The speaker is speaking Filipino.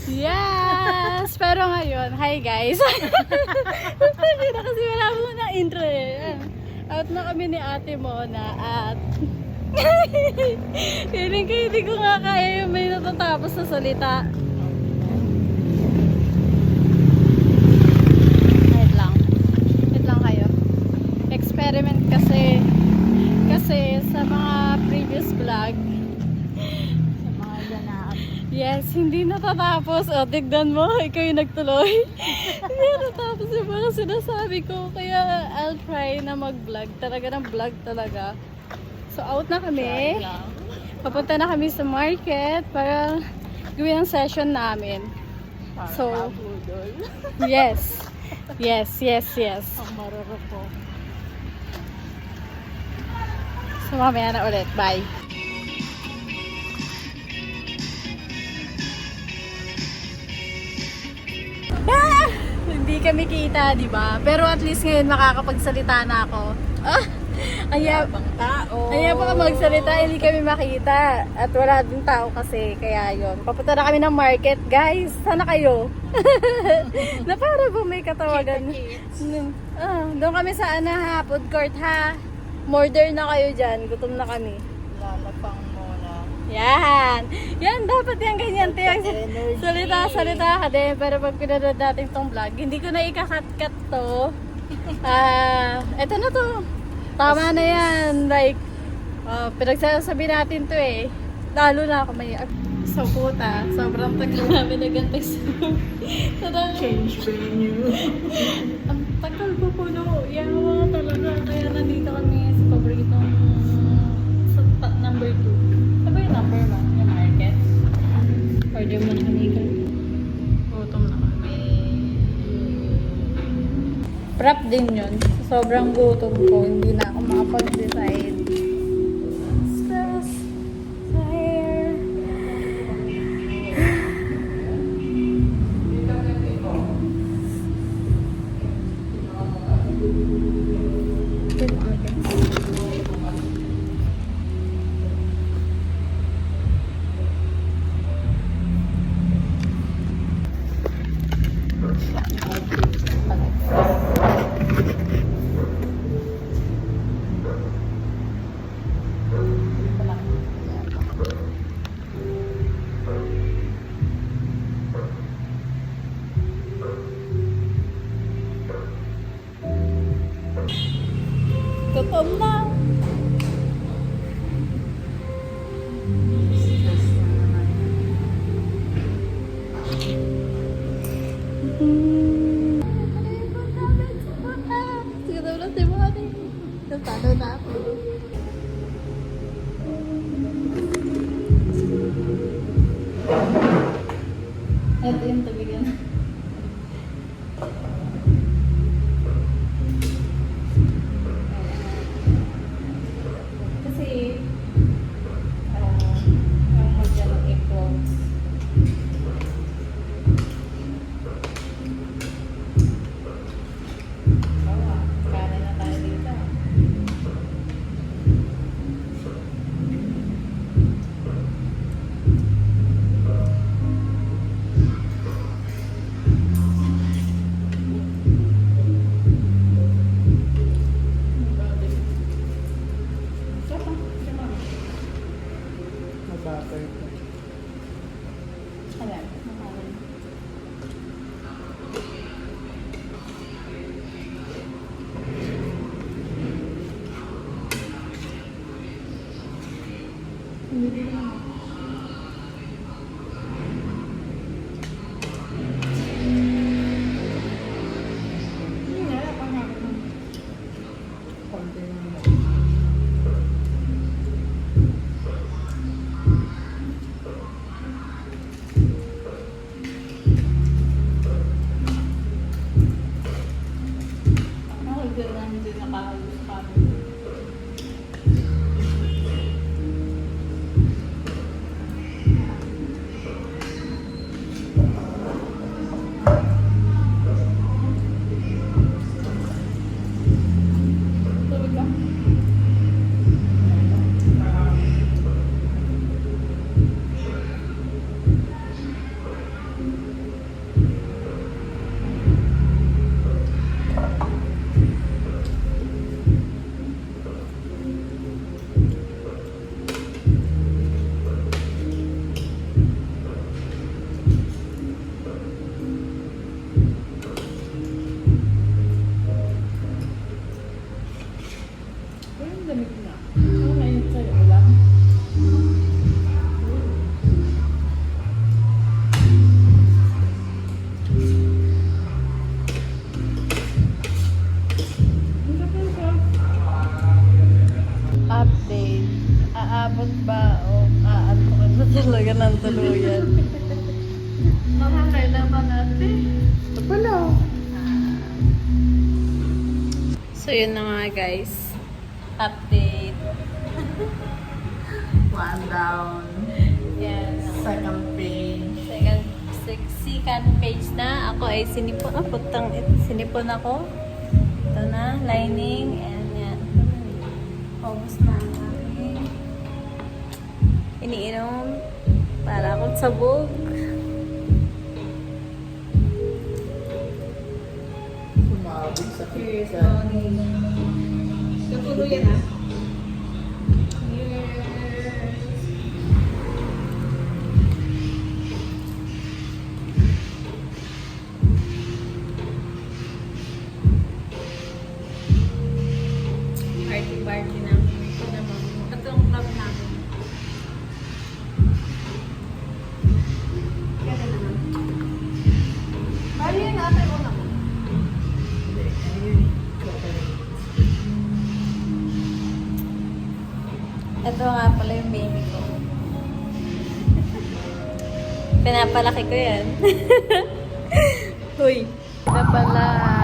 Yes! Pero ngayon, hi guys! Hindi na kasi wala mo na intro eh. Out na kami ni Ate Mona at feeling ko hindi ko nga kaya yung may natatapos na salita. Wait lang. Wait lang kayo. Experiment kasi sa mga previous vlog, yes, hindi natatapos. O, tignan mo, ikaw yung nagtuloy. Hindi natatapos yung mga sinasabi ko. Kaya, I'll try na mag-vlog. Talaga ng vlog talaga. So, out na kami. Papunta na kami sa market para gawin ang session namin. So, yes. Yes, yes, yes. Ang marurot ko. So, mamaya na ulit. Bye. Ah! Hindi kami kita, di ba? Pero at least ngayon makakapagsalita na ako. Ah! Ayabang tao. Ayaw pa magsalita, hindi kami makita. At wala din tao kasi, kaya yon. Papunta na kami ng market, guys. Sana kayo. Na para ba may katawagan? Doon kami sa food court ha. Order na kayo dyan. Gutom na kami. Lalapang muna. Yan. Yan, dapat yan ganyan. Tiyang Energy. salita ka din. Pero pag pinanood natin tong vlog, hindi ko na ikakat-kat to. Eto na to. Tama na yan. Like, pinagsasabi natin to eh. Lalo na ako may... So, puta. Sobrang tagal namin nagantay sa... Change venue. Ang tagal po puno. Yan mga talaga. Kaya nandito kami sa paboritong... Sa number 2. Ano ba yung number 1? Yung market? Order mo na kami. Gutom na kami. Prep din yun. Sobrang gutom ko. Hindi na ako makapag-decide. Stress. Sa hair. Gutom na. Natalo na ako. Ito yung tabigan. Kasi ang magdala i-close. Kanin na tayo dito. Masakay ko. Ayan. Konti na. Hindi nakakalos kami. yan. Nakakailaman natin. Ito pala. So, yun na nga guys. Update. One down. Yan. Second page. Second page na. Ako ay sinipon. Sinipon ako. Ito na. Lining. And yan. Focus na ang aking iniinom. Para akong sabog. Sumabog sa pizza. Natulo yan ah. Party namin. Ito naman. Ito ang club namin. Kaya naman. Paano yun ate mo naman? Hindi. Ano yun? Chocolate. Ito nga pala yung baby ko. Pinapalaki ko yan. Huy. Ito pala